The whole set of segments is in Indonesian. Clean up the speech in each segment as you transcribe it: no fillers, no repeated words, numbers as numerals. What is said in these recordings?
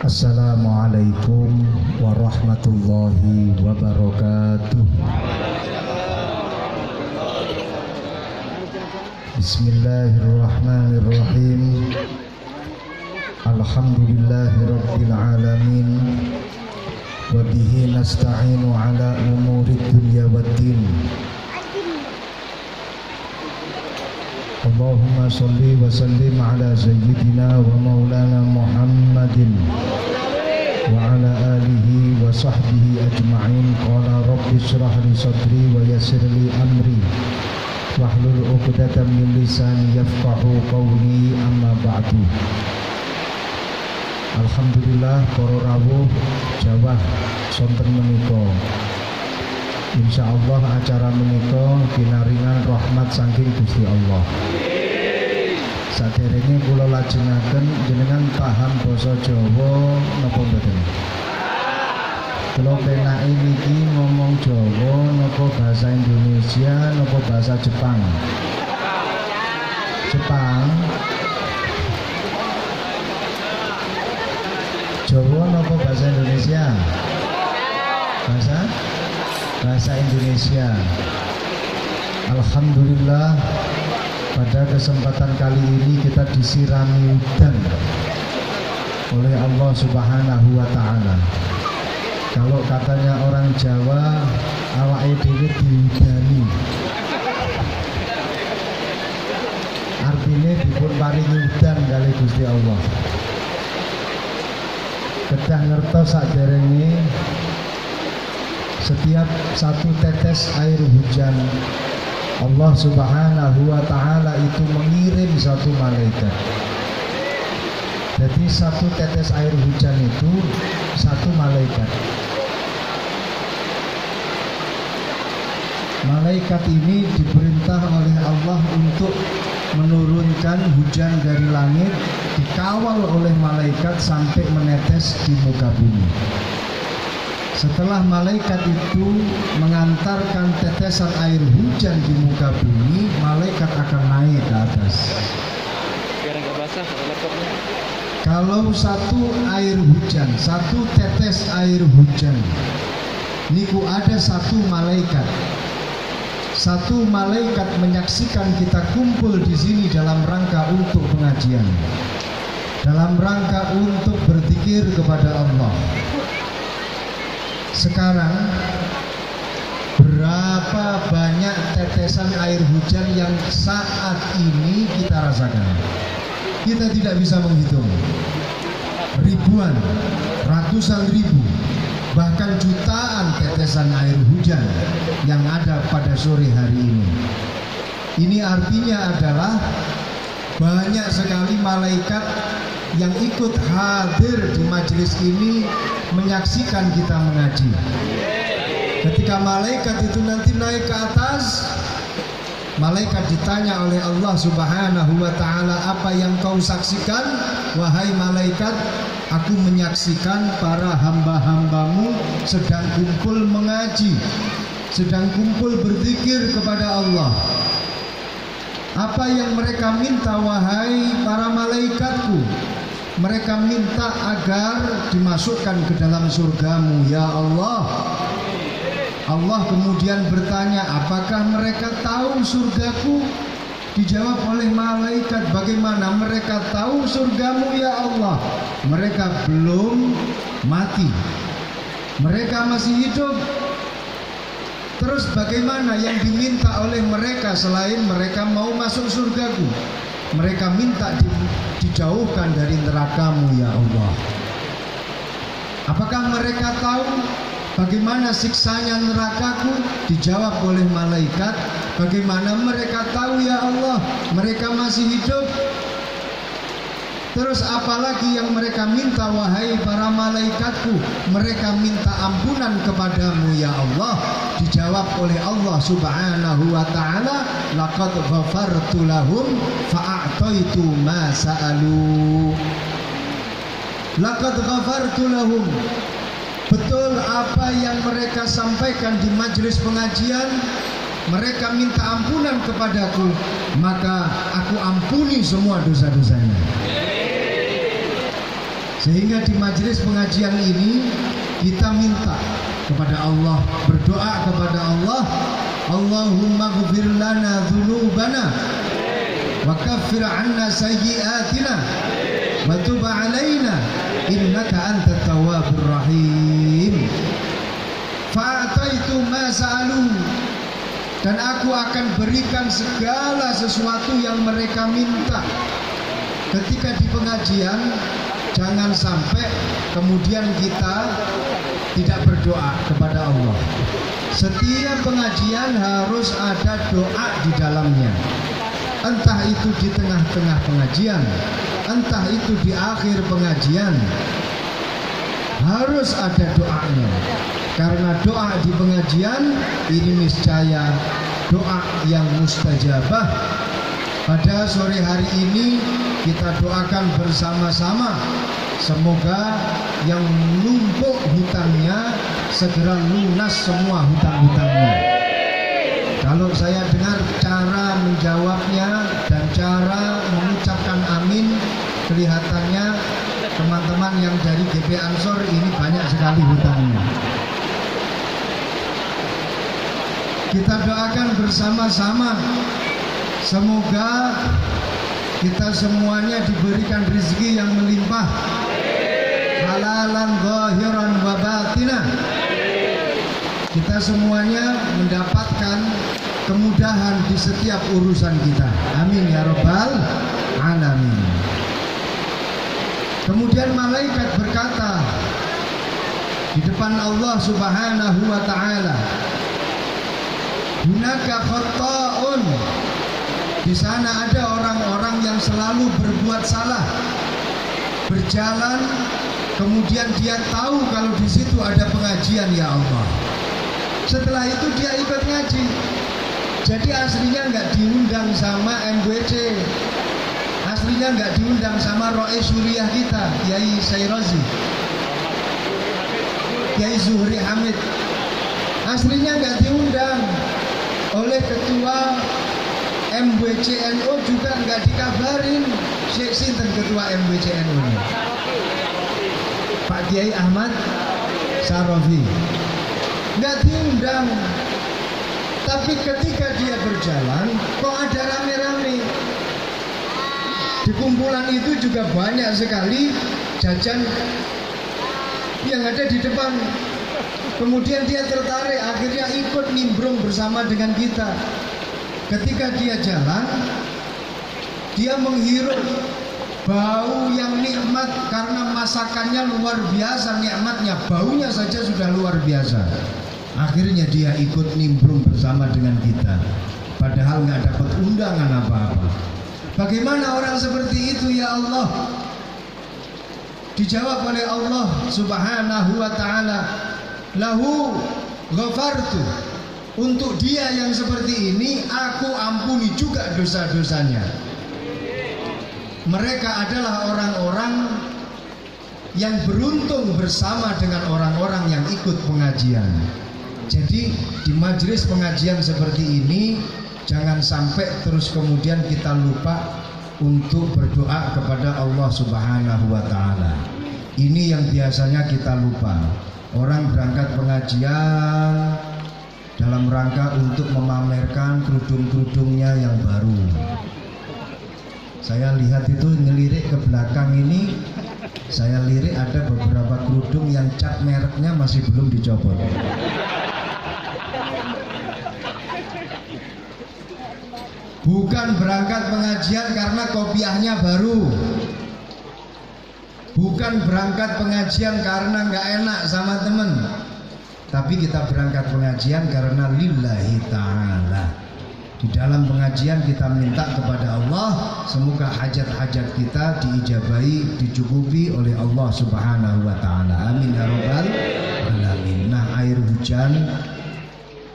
Assalamualaikum warahmatullahi wabarakatuh. Bismillahirrahmanirrahim. Alhamdulillahirabbil alamin. Wa bihi nasta'inu ala umurid dunya waddin. Allahumma sholli wa sallim ala sayyidina wa maulana Muhammadin wa ala alihi wa sahbihi ajma'in. Qala rabbi shrah li sadri wa yassir li amri wahlul 'uqdatam min lisani yafqahu qawli, amma ba'du. Alhamdulillah para rawuh jawah sonten menika. Insyaallah acara menika pinaringan rahmat saking Gusti Allah. Saderenge kula lajengaken jenengan paham basa Jawa napa mboten? Kula penake niki ngomong Jawa napa bahasa Indonesia napa bahasa Jepang? Jepang. Jawa napa bahasa Indonesia? Bahasa Indonesia. Alhamdulillah pada kesempatan kali ini kita disirami hujan oleh Allah Subhanahu wa ta'ala. Kalau katanya orang Jawa, awake dhewe dihudani. Artinya dipun paringi hujan kali Gusti Allah. Kedah ngertos saderenge setiap satu tetes air hujan Allah Subhanahu wa ta'ala itu mengirim satu malaikat. Jadi satu tetes air hujan itu satu malaikat. Malaikat ini diperintah oleh Allah untuk menurunkan hujan dari langit, dikawal oleh malaikat sampai menetes di muka bumi. Setelah malaikat itu mengantarkan tetesan air hujan di muka bumi, malaikat akan naik ke atas. Biar nggak basah laptopnya. Kalau satu air hujan, satu tetes air hujan, niku ada satu malaikat. Satu malaikat menyaksikan kita kumpul di sini dalam rangka untuk pengajian, dalam rangka untuk berzikir kepada Allah. Sekarang berapa banyak tetesan air hujan yang saat ini kita rasakan? Kita tidak bisa menghitung. Ribuan, ratusan ribu, bahkan jutaan tetesan air hujan yang ada pada sore hari ini. Ini artinya adalah banyak sekali malaikat yang ikut hadir di majelis ini menyaksikan kita mengaji. Ketika malaikat itu nanti naik ke atas, malaikat ditanya oleh Allah Subhanahu wa ta'ala, apa yang kau saksikan? Wahai malaikat, aku menyaksikan para hamba-hambamu sedang kumpul mengaji, sedang kumpul berzikir kepada Allah. Apa yang mereka minta wahai para malaikatku? Mereka minta agar dimasukkan ke dalam surgamu ya Allah. Allah kemudian bertanya, apakah mereka tahu surgaku? Dijawab oleh malaikat, bagaimana mereka tahu surgamu ya Allah? Mereka belum mati, mereka masih hidup. Terus bagaimana yang diminta oleh mereka selain mereka mau masuk surgaku? Mereka minta dijauhkan dari nerakamu ya Allah. Apakah mereka tahu bagaimana siksanya nerakaku? Dijawab oleh malaikat, bagaimana mereka tahu ya Allah? Mereka masih hidup. Terus apalagi yang mereka minta wahai para malaikatku? Mereka minta ampunan kepadamu ya Allah. Dijawab oleh Allah Subhanahu wa ta'ala, laqad ghafartu lahum fa'at fa'ataitu ma sa'alu. Laqad ghafartu lahum. Betul apa yang mereka sampaikan di majelis pengajian, mereka minta ampunan kepadaku, maka aku ampuni semua dosa-dosanya. Sehingga di majelis pengajian ini kita minta kepada Allah, berdoa kepada Allah, Allahumma ghfir lana dzunubana wa kaffir 'anna sayyi'atina wa tub 'alaina innaka antat tawwabur rahim. Fa'ataitu ma sa'alu, dan aku akan berikan segala sesuatu yang mereka minta. Ketika di pengajian, jangan sampai kemudian kita tidak berdoa kepada Allah. Setiap pengajian harus ada doa di dalamnya. Entah itu di tengah-tengah pengajian, entah itu di akhir pengajian, harus ada doanya. Karena doa di pengajian ini niscaya doa yang mustajabah. Pada sore hari ini kita doakan bersama-sama, semoga yang numpuk hutangnya segera lunas semua hutang-hutangnya. Kalau saya dengar cara menjawabnya dan cara mengucapkan amin, kelihatannya teman-teman yang dari GP Ansor ini banyak sekali hutangnya. Kita doakan bersama-sama, semoga kita semuanya diberikan rezeki yang melimpah, halalan zahiran wa batinan. Kita semuanya mendapatkan kemudahan di setiap urusan kita. Amin ya rabbal alamin. Kemudian malaikat berkata di depan Allah Subhanahu wa taala, hunaka khata'un. Di sana ada orang-orang yang selalu berbuat salah, berjalan, kemudian dia tahu kalau di situ ada pengajian, ya Allah. Setelah itu dia ikut ngaji. Jadi aslinya nggak diundang sama MWC, aslinya nggak diundang sama Rois Suriah kita, Kiai Sayrozi, Kiai Zuhri Hamid. Aslinya nggak diundang oleh ketua MWCNO, juga nggak dikabarin. Sinten ketua MWCNO ini? Pak Kiai Ahmad Sarofi. Nggak diundang. Tapi ketika dia berjalan, kok ada rame-rame. Di kumpulan itu juga banyak sekali jajan yang ada di depan. Kemudian dia tertarik, akhirnya ikut nimbrung bersama dengan kita. Ketika dia jalan, dia menghirup bau yang nikmat karena masakannya luar biasa nikmatnya, baunya saja sudah luar biasa. Akhirnya dia ikut nimbrung bersama dengan kita, padahal nggak dapat undangan apa-apa. Bagaimana orang seperti itu, ya Allah? Dijawab oleh Allah Subhanahu wa ta'ala, lahu ghafartu. Untuk dia yang seperti ini, aku ampuni juga dosa-dosanya. Mereka adalah orang-orang yang beruntung bersama dengan orang-orang yang ikut pengajian. Jadi di majelis pengajian seperti ini, jangan sampai terus kemudian kita lupa untuk berdoa kepada Allah Subhanahu wa ta'ala. Ini yang biasanya kita lupa. Orang berangkat pengajian dalam rangka untuk memamerkan kerudung-kerudungnya yang baru. Saya lihat itu ngelirik ke belakang ini, saya lirik ada beberapa kerudung yang cat mereknya masih belum dicopot. Bukan berangkat pengajian karena kopiahnya baru. Bukan berangkat pengajian karena nggak enak sama temen. Tapi kita berangkat pengajian karena lillahi ta'ala. Di dalam pengajian kita minta kepada Allah, semoga hajat-hajat kita diijabahi, dicukupi oleh Allah Subhanahu wa ta'ala. Amin ya rabbal alamin. Nah, air hujan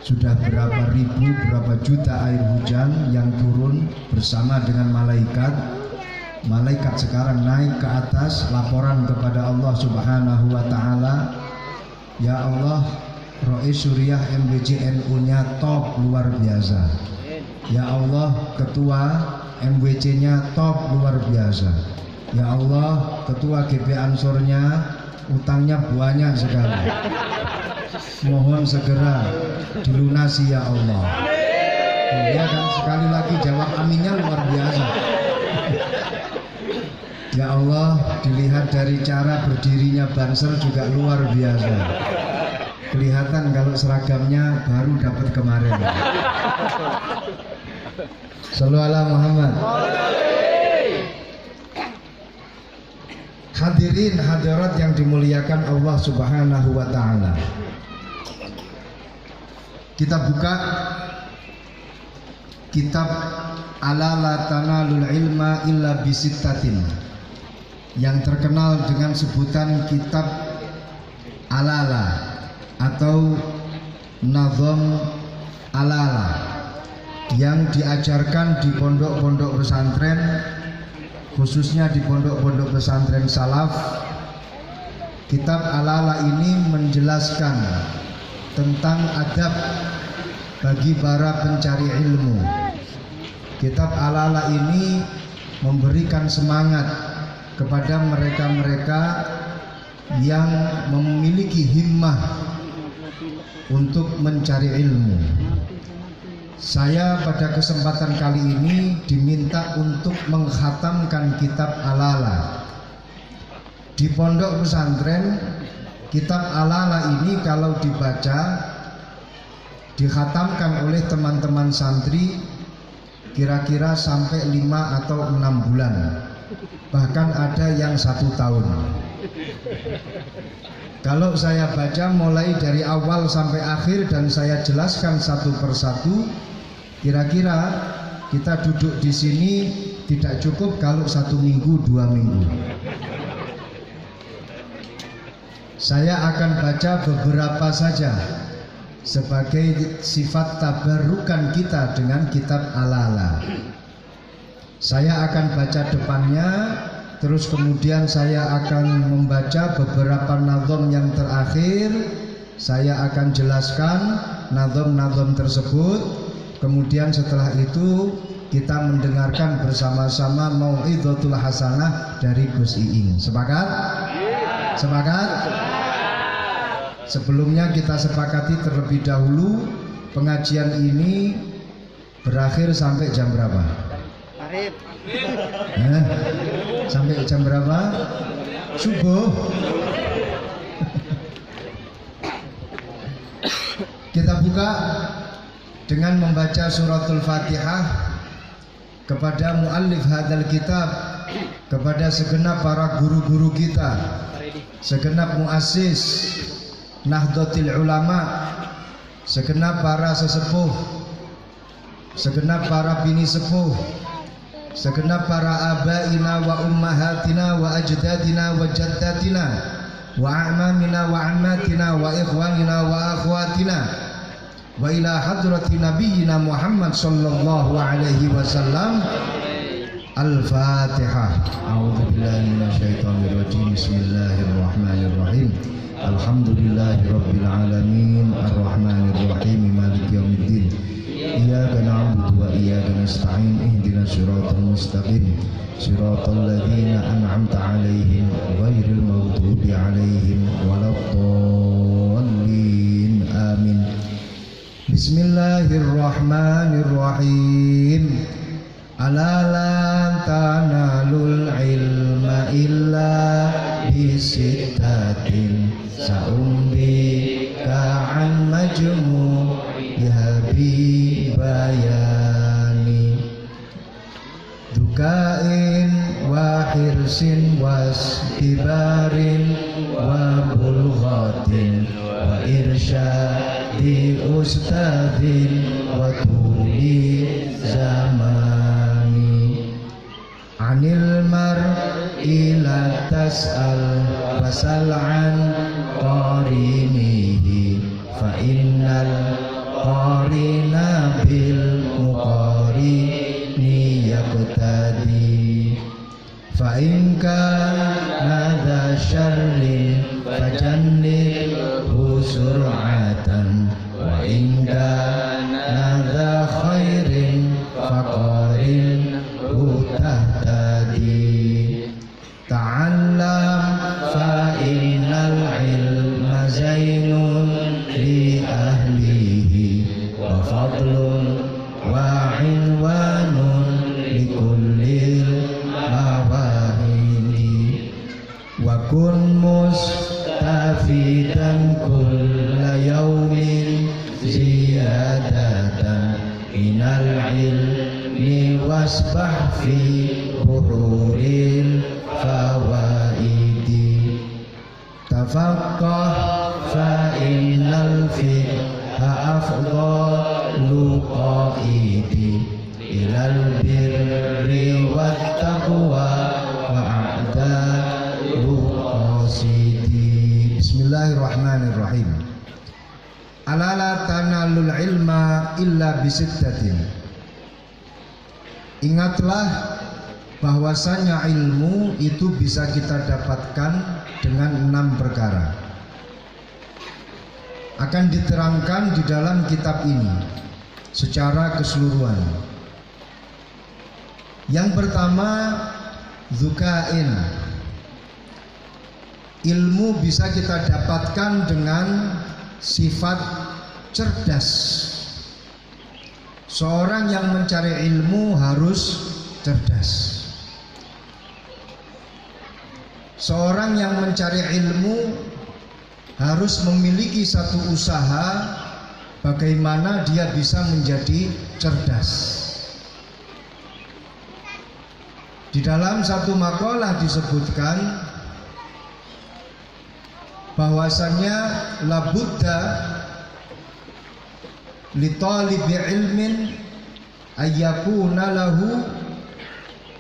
Sudah berapa ribu, berapa juta air hujan yang turun bersama dengan malaikat. Malaikat sekarang naik ke atas, laporan kepada Allah Subhanahu wa Ta'ala, ya Allah, Rois Suriah MWCNU-nya top luar biasa. Ya Allah, ketua MWC-nya top luar biasa. Ya Allah, ketua GP Ansor-nya utangnya banyak sekali. Mohon segera dilunasi ya Allah. Ya kan, sekali lagi jawab aminnya luar biasa. Ya Allah, dilihat dari cara berdirinya Banser juga luar biasa. Kelihatan kalau seragamnya baru dapat kemarin. Shallallahu alaihi Muhammad. Hadirin hadirat yang dimuliakan Allah Subhanahu wa Ta'ala. Kita buka kitab Ala la tanalul ilma illa bisittatin, yang terkenal dengan sebutan kitab Alala atau Nazam Alala, yang diajarkan di pondok-pondok pesantren, khususnya di pondok-pondok pesantren salaf. Kitab Alala ini menjelaskan tentang adab bagi para pencari ilmu. Kitab Alala ini memberikan semangat kepada mereka-mereka yang memiliki himmah untuk mencari ilmu. Saya pada kesempatan kali ini diminta untuk mengkhatamkan kitab Alala. Di pondok pesantren, kitab Alala ini kalau dibaca, dikhatamkan oleh teman-teman santri kira-kira sampai 5 atau 6 bulan. Bahkan ada yang 1 tahun. Kalau saya baca mulai dari awal sampai akhir dan saya jelaskan satu persatu, kira-kira kita duduk di sini tidak cukup kalau 1 minggu 2 minggu. Saya akan baca beberapa saja sebagai sifat tabarukan kita dengan kitab Alala. Saya akan baca depannya, terus kemudian saya akan membaca beberapa nazam yang terakhir. Saya akan jelaskan nazam-nazam tersebut. Kemudian setelah itu kita mendengarkan bersama-sama mau'izatul hasanah dari Gus Iing. Sepakat? Sepakat? Sebelumnya kita sepakati terlebih dahulu, pengajian ini berakhir sampai jam berapa? Sampai jam berapa? Subuh. Kita buka dengan membaca suratul Fatihah kepada muallif hadal kitab, kepada segenap para guru-guru kita, segenap muassis Nahdlatul Ulama, segenap para sesepuh, segenap para bini sepuh, segenap para abaina wa ummahatina wa ajdadina wa jaddatina wa a'mamina wa ammatina wa ikhwanina wa akhwatina wa ila hadrati nabiyyina Muhammad sallallahu alaihi wasallam. Al-Fatihah. A'udzu billahi minasyaitonir rajim. Bismillahirrahmanirrahim. Alhamdulillahirabbil alamin arrahmanir rahim maliki yaumiddin. Iyyaka na'budu wa iyyaka nasta'in ihdinas siratal mustaqim siratal ladzina an'amta 'alaihim ghairil maghdubi 'alaihim waladdallin. Amin. Bismillahirrahmanirrahim. Ala lan tanalul ilma illa bisittatin sa'umbi ka'an majmu'iha bibayani dukain wa hirsin wastibarin wa bulghatin wa irsyadi ustadin wa tuli zaman anil mar'i la tas'al fasal an qarinihi fa innal qarina bil muqarini yaqtadi fa in kana dha syarrin fajannibhu sur'atan wa in kana dha khairin faqarinhu tahtadi ta'allam fa innal ilma zainun li ahlihi wa fadlun wa inwanun li kullil mawahidi wa kun mustafidan kulla yawmin ziyadatan minal ilmi wasbah fi buhuril fawaidi tafaqqah fa innal fiqha afdalu qaidi ilal birri wat taqwa wa a'dalu qasidi. Bismillahirrahmanirrahim. Alala tanalul ilma illa bisittatin. Ingatlah bahwasanya ilmu itu bisa kita dapatkan dengan 6 perkara. Akan diterangkan di dalam kitab ini secara keseluruhan. Yang pertama, zukain. Ilmu bisa kita dapatkan dengan sifat cerdas. Seorang yang mencari ilmu harus cerdas. Seorang yang mencari ilmu harus memiliki satu usaha bagaimana dia bisa menjadi cerdas. Di dalam satu makalah disebutkan bahwasannya la budda li talibi ilmin ayyakuna lahu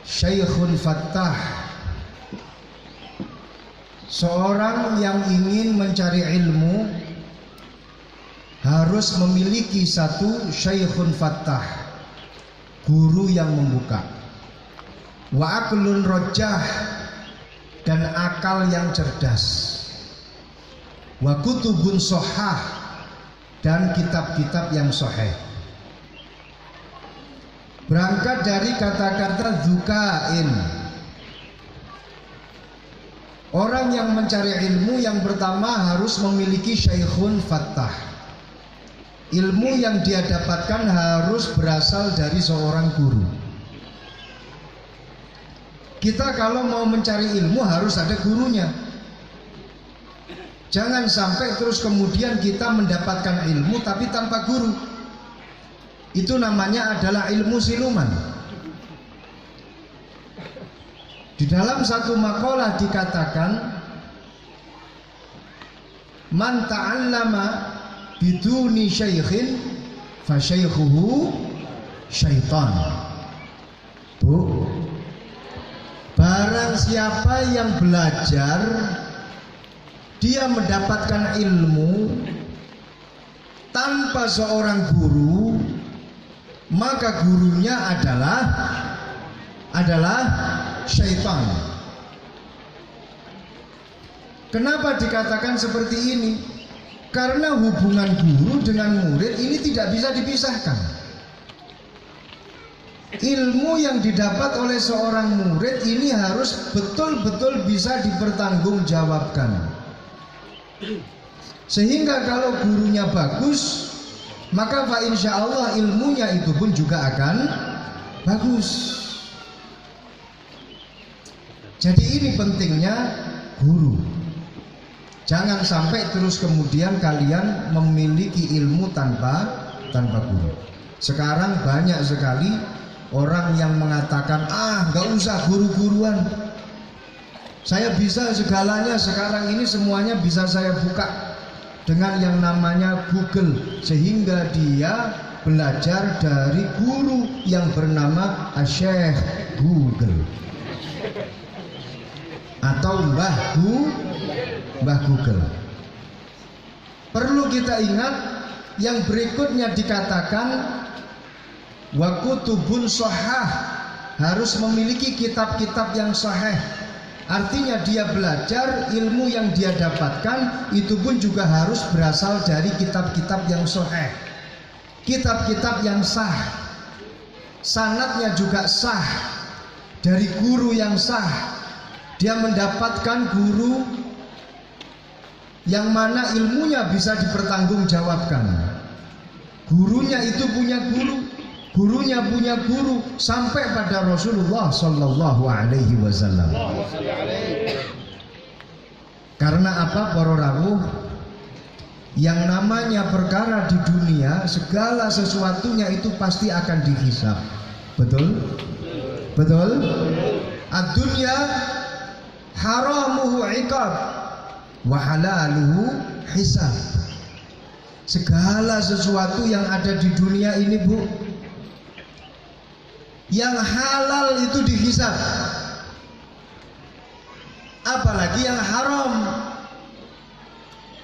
syaikhun fattah. Seorang yang ingin mencari ilmu harus memiliki satu syaikhun fattah, guru yang membuka, wa aqlun rojah, dan akal yang cerdas, wa kutubun sohah, dan kitab-kitab yang sahih. Berangkat dari kata-kata zukain. Orang yang mencari ilmu yang pertama harus memiliki syaikhun fattah. Ilmu yang dia dapatkan harus berasal dari seorang guru. Kita kalau mau mencari ilmu harus ada gurunya. Jangan sampai terus kemudian kita mendapatkan ilmu tapi tanpa guru. Itu namanya adalah ilmu siluman. Di dalam satu makalah dikatakan, man ta'allama biduni syaikhin fa syaikhuhu syaitan. Bu, barang siapa yang belajar dia mendapatkan ilmu tanpa seorang guru, maka gurunya adalah syaitan. Kenapa dikatakan seperti ini? Karena hubungan guru dengan murid ini tidak bisa dipisahkan. Ilmu yang didapat oleh seorang murid ini harus betul-betul bisa dipertanggungjawabkan. Sehingga kalau gurunya bagus, maka fa insyaallah ilmunya itu pun juga akan bagus. Jadi ini pentingnya guru. Jangan sampai terus kemudian kalian memiliki ilmu tanpa guru. Sekarang banyak sekali orang yang mengatakan, nggak usah guru-guruan. Saya bisa segalanya, sekarang ini semuanya bisa saya buka dengan yang namanya Google. Sehingga dia belajar dari guru yang bernama Syekh Google atau Mbah Google. Perlu kita ingat Yang berikutnya dikatakan wa kutubun shahah, harus memiliki kitab-kitab yang sahih. Artinya dia belajar, ilmu yang dia dapatkan itu pun juga harus berasal dari kitab-kitab yang sahih, kitab-kitab yang sah, sanadnya juga sah, dari guru yang sah. Dia mendapatkan guru yang mana ilmunya bisa dipertanggungjawabkan. Gurunya itu punya guru, gurunya punya guru, sampai pada Rasulullah Sallallahu Alaihi Wasallam. Karena apa para rawuh? Yang namanya perkara di dunia, segala sesuatunya itu pasti akan dihisab. Betul? Betul? Ad-dunya haramuhu iqab wa halaluhu hisab. Segala sesuatu yang ada di dunia ini, Bu, yang halal itu dihisab, apalagi yang haram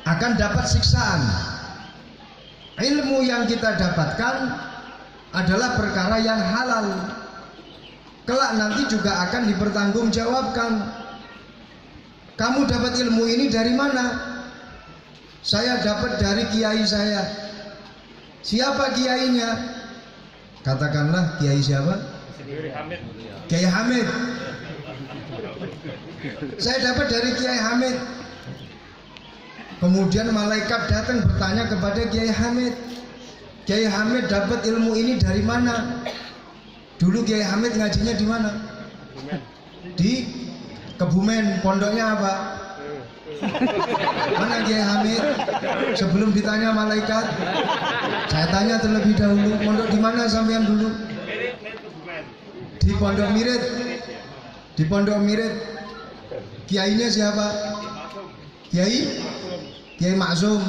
akan dapat siksaan. Ilmu yang kita dapatkan adalah perkara yang halal, kelak nanti juga akan dipertanggungjawabkan. Kamu dapat ilmu ini dari mana? Saya dapat dari kiai saya. Siapa kiainya? Katakanlah kiai siapa? Kiai Hamid. Saya dapat dari Kiai Hamid. Kemudian malaikat datang bertanya kepada Kiai Hamid, Kiai Hamid dapat ilmu ini dari mana? Dulu Kiai Hamid ngajinya di mana? Di Kebumen. Pondoknya apa? Mana Kiai Hamid? Sebelum ditanya malaikat, saya tanya terlebih dahulu, pondok di mana sampean dulu? Di Pondok Mirit. Di Pondok Mirit. Kiainya siapa? Kiai Maksum.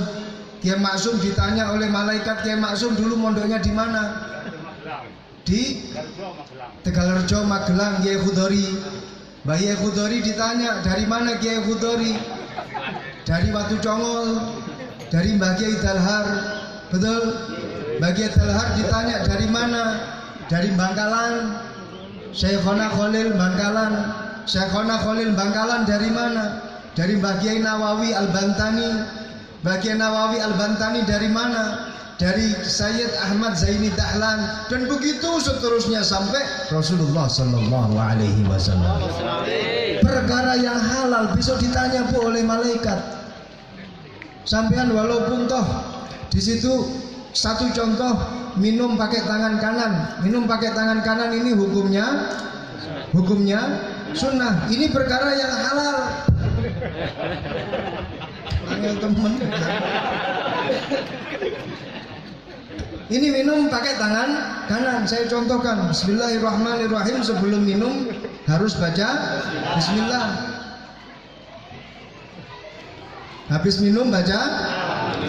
Kiai Maksum ditanya oleh malaikat, Kiai Maksum dulu mondoknya di mana? Di Tegalrejo, Magelang. Kiai Khudori. Mbah Kiai Khudori ditanya, dari mana Kiai Khudori? Dari Watu Congol, dari Mbah Kiai Dalhar. Betul? Mbah Kiai Dalhar ditanya dari mana? Dari Bangkalan. Syekhona Khalil Bangkalan. Syekhona Khalil Bangkalan dari mana? Dari Mbah Kiai Nawawi Al-Bantani. Mbah Kiai Nawawi Al-Bantani dari mana? Dari Sayyid Ahmad Zaini Dahlan. Dan begitu seterusnya sampai Rasulullah Sallallahu Alaihi Wasallam. Perkara yang halal besok ditanya Bu oleh malaikat. Sampean walaupun toh di situ satu contoh, minum pakai tangan kanan. Minum pakai tangan kanan ini hukumnya sunnah. Ini perkara yang halal. Angel temen. Ini minum pakai tangan kanan. Saya contohkan, Bismillahirrahmanirrahim. Sebelum minum harus baca Bismillah. Habis minum baca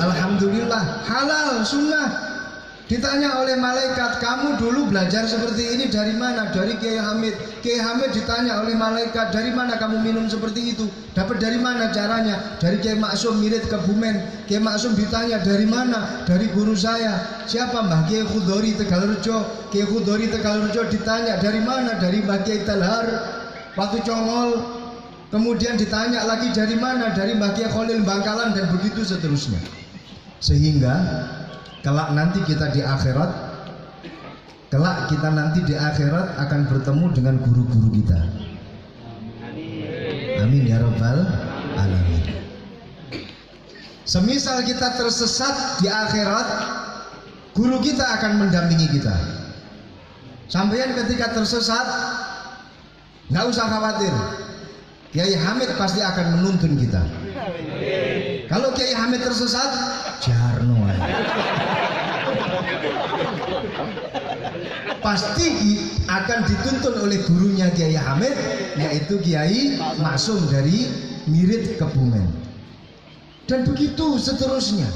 Alhamdulillah. Halal, sunnah. Ditanya oleh malaikat, kamu dulu belajar seperti ini dari mana? Dari Kiai Hamid. Kiai Hamid ditanya oleh malaikat, dari mana kamu minum seperti itu? Dapat dari mana caranya? Dari Kiai Maksum Mirit Kebumen. Kiai Maksum ditanya dari mana? Dari guru saya. Siapa? Mbah Kiai Khudori Tegalrejo. Kiai Khudori Tegalrejo ditanya dari mana? Dari Mbah Kiai Dalhar Watu Congol. Kemudian ditanya lagi dari mana? Dari Mbah Kiai Khalil Bangkalan, dan begitu seterusnya. Sehingga kelak nanti kita di akhirat, akan bertemu dengan guru-guru kita. Amin ya rabbal alamin. Semisal kita tersesat di akhirat, guru kita akan mendampingi kita. Sampeyan ketika tersesat, nggak usah khawatir, Kiai Hamid pasti akan menuntun kita. Kalau Kiai Hamid tersesat, jarno pasti akan dituntun oleh gurunya Kiai Hamid, yaitu Kiai Maksum dari Mirit Kebumen. Dan begitu seterusnya.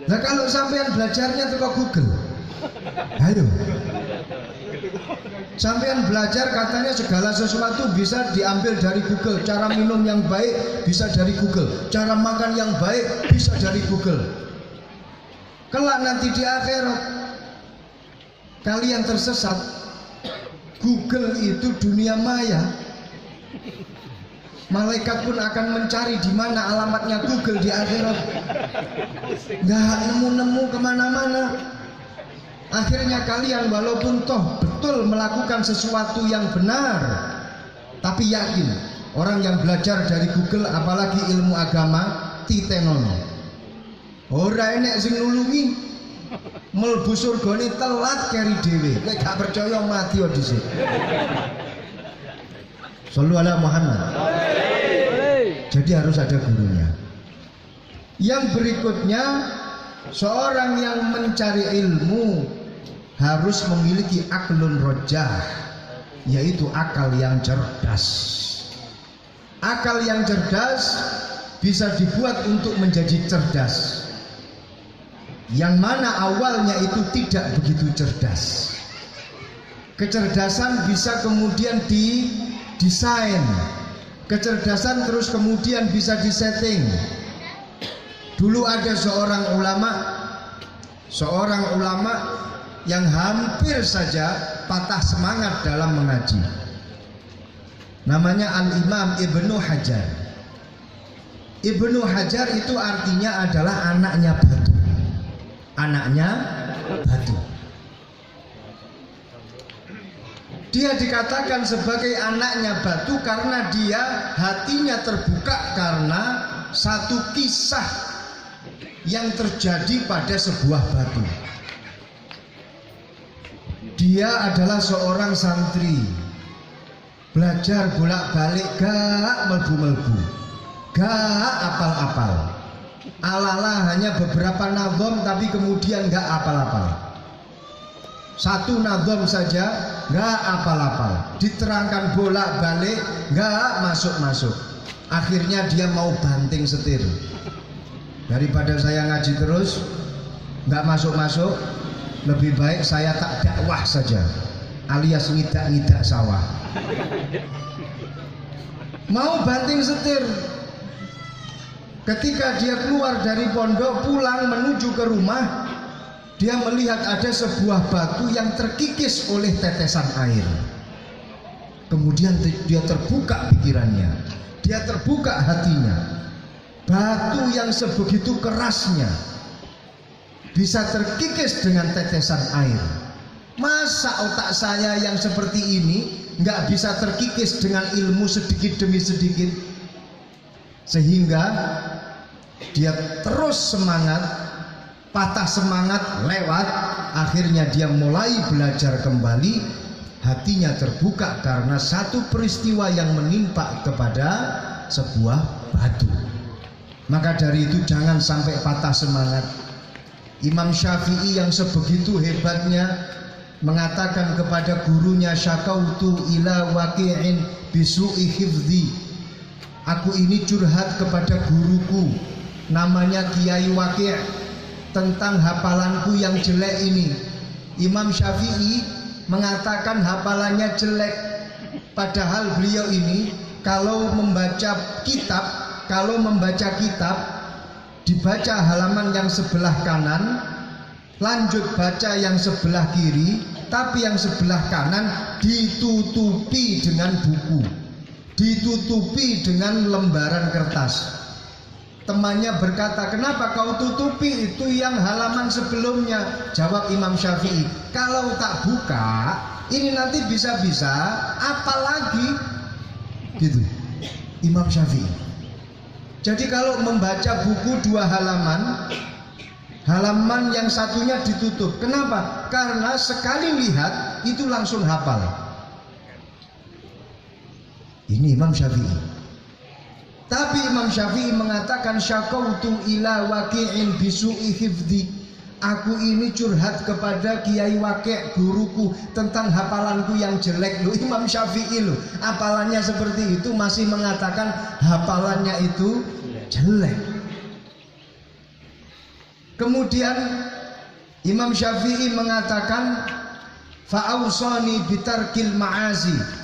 Nah kalau sampean belajarnya ke Google, ayo. Sampean belajar katanya segala sesuatu bisa diambil dari Google. Cara minum yang baik bisa dari Google. Cara makan yang baik bisa dari Google. Kelak nanti di akhirat kalian tersesat. Google itu dunia maya. Malaikat pun akan mencari di mana alamatnya Google di akhirat. Nggak nemu-nemu kemana-mana. Akhirnya kalian walaupun toh betul melakukan sesuatu yang benar, tapi yakin orang yang belajar dari Google apalagi ilmu agama titenono. Ora enek sing nulungi. Mlebu surgane telat keri dhewe. Nek gak percaya mati dhisik. Shallu ala Muhammad. Jadi harus ada gurunya. Yang berikutnya, seorang yang mencari ilmu harus memiliki aklun rojah, yaitu akal yang cerdas. Akal yang cerdas bisa dibuat untuk menjadi cerdas, yang mana awalnya itu tidak begitu cerdas. Kecerdasan bisa kemudian didesain, kecerdasan terus kemudian bisa disetting. Dulu ada seorang ulama yang hampir saja patah semangat dalam mengaji. Namanya Al-Imam Ibnu Hajar. Ibnu Hajar itu artinya adalah anaknya batu. Anaknya batu. Dia dikatakan sebagai anaknya batu karena dia hatinya terbuka karena satu kisah yang terjadi pada sebuah batu. Dia adalah seorang santri, belajar bolak-balik gak melbu-melbu, gak apal-apal. Ala-ala hanya beberapa nazom tapi kemudian gak apal-apal. Satu nazom saja gak apal-apal, diterangkan bolak-balik gak masuk-masuk. Akhirnya dia mau banting setir. Daripada saya ngaji terus gak masuk-masuk, lebih baik saya tak dakwah saja, alias ngidak-ngidak sawah. Mau banting setir. Ketika dia keluar dari pondok pulang menuju ke rumah, dia melihat ada sebuah batu yang terkikis oleh tetesan air. Kemudian dia terbuka pikirannya, dia terbuka hatinya. Batu yang sebegitu kerasnya bisa terkikis dengan tetesan air. Masa otak saya yang seperti ini nggak bisa terkikis dengan ilmu sedikit demi sedikit? Sehingga dia terus semangat, patah semangat lewat, akhirnya dia mulai belajar kembali. Hatinya terbuka karena satu peristiwa yang menimpa kepada sebuah batu. Maka dari itu jangan sampai patah semangat. Imam Syafi'i yang sebegitu hebatnya mengatakan kepada gurunya, syakautu ila waqi'in bisu'i hifdzi. Aku ini curhat kepada guruku namanya Kiai Waqi' tentang hafalanku yang jelek ini. Imam Syafi'i mengatakan hafalannya jelek, padahal beliau ini kalau membaca kitab dibaca halaman yang sebelah kanan, lanjut baca yang sebelah kiri, tapi yang sebelah kanan ditutupi dengan buku, ditutupi dengan lembaran kertas. Temannya berkata, kenapa kau tutupi, itu yang halaman sebelumnya? Jawab Imam Syafi'i, kalau tak buka ini nanti bisa-bisa apa lagi, gitu Imam Syafi'i. Jadi kalau membaca buku 2 halaman, halaman yang satunya ditutup. Kenapa? Karena sekali lihat itu langsung hafal. Ini Imam Syafi'i. Tapi Imam Syafi'i mengatakan, syakautu ila waqi'in bisu'i hifdzi. Aku ini curhat kepada Kiai Waqi' guruku tentang hafalanku yang jelek. Loh, Imam Syafi'i loh, hafalannya seperti itu masih mengatakan hafalannya itu jelek. Kemudian Imam Syafi'i mengatakan, fa'ausani bitarkil ma'azi.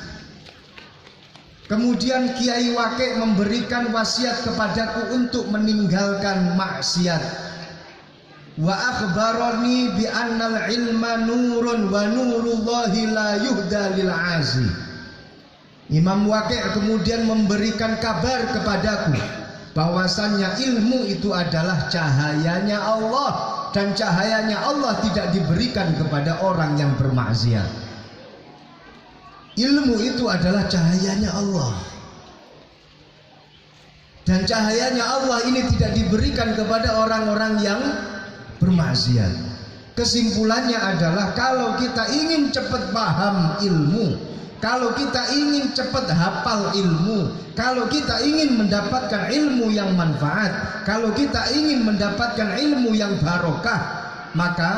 Kemudian Kiai Waqi' memberikan wasiat kepadaku untuk meninggalkan maksiat. wa akhbarani bi annal ilma nurun wa nurullahi la yuhda lil asi. Imam Waqi' kemudian memberikan kabar kepadaku bahwasannya ilmu itu adalah cahayanya Allah, dan cahayanya Allah tidak diberikan kepada orang yang bermaksiat. Ilmu itu adalah cahayanya Allah, dan cahayanya Allah ini tidak diberikan kepada orang-orang yang bermaksiat. Kesimpulannya adalah kalau kita ingin cepat paham ilmu, kalau kita ingin cepat hafal ilmu, kalau kita ingin mendapatkan ilmu yang manfaat, kalau kita ingin mendapatkan ilmu yang barokah, maka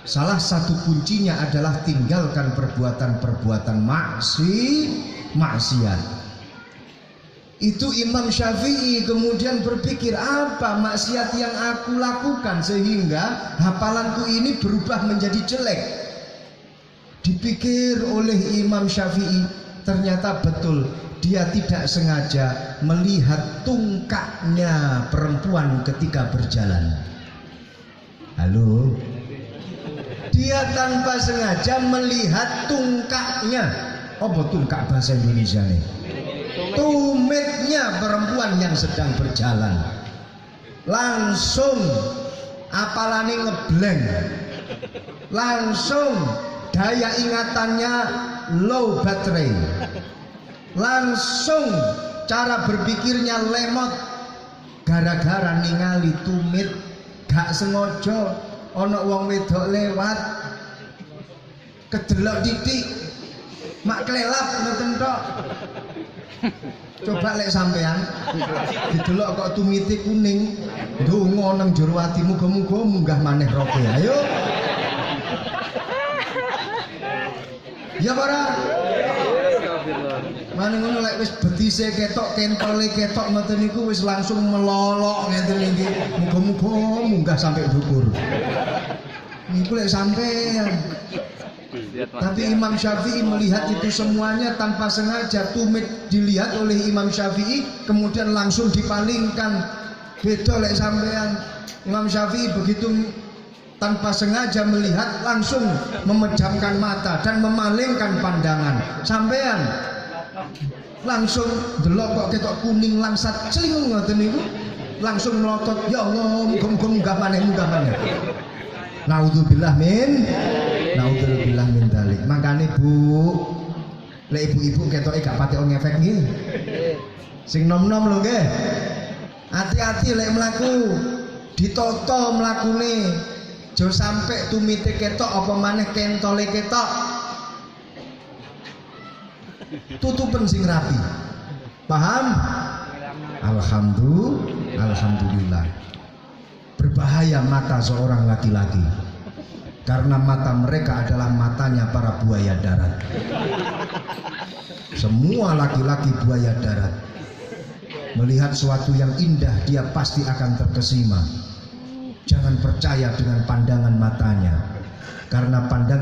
salah satu kuncinya adalah tinggalkan perbuatan-perbuatan maksiat. Itu Imam Syafi'i kemudian berpikir, apa maksiat yang aku lakukan sehingga hafalanku ini berubah menjadi jelek. Dipikir oleh Imam Syafi'i, ternyata betul, dia tidak sengaja melihat tungkaknya perempuan ketika berjalan. Halo? Dia tanpa sengaja melihat tungkaknya. Apa tungkak bahasa Indonesia nih? Tumitnya perempuan yang sedang berjalan. Langsung apalane ngeblank. Langsung daya ingatannya low baterai. Langsung cara berpikirnya lemot. Gara-gara ningali tumit, gak sengaja ana wong wedok lewat, kedelok titik, mak klelap ngoten tok. Coba lek sampean didelok kok tumite kuning, ndonga nang jero ati, muga-muga munggah maneh roke. Ayo. Ya ora? Mane ngono lek wis betise ketok, kentole ketok ngoten niku wis langsung melolok ngeten iki. Muga-muga munggah sampai dhuwur. Niku lek sampean. Tapi Imam Syafi'i melihat itu semuanya tanpa sengaja. Tumit dilihat oleh Imam Syafi'i, kemudian langsung dipalingkan. Beda lek sampean. Imam Syafi'i begitu tanpa sengaja melihat, langsung memejamkan mata dan memalingkan pandangan. Sampean langsung delok kok ketok kuning langsat celing ngoten niku, langsung melotot, ya Allah, muga-muga munggah maneh. Naudzubillah min dzalik. Makane Bu, lek ibu-ibu ketoke gak patek ngefek nggih. Sing nom-nom lho nggih. Hati-hati lek mlaku, ditoto mlakune. Jo sampe tumite ketok apa maneh kentole ketok. Tutupen sing rapi. Paham? Alhamdulillah. Berbahaya mata seorang laki-laki, karena mata mereka adalah matanya para buaya darat. Semua laki-laki buaya darat. Melihat sesuatu yang indah, dia pasti akan terkesima. Jangan percaya dengan pandangan matanya, karena pandangan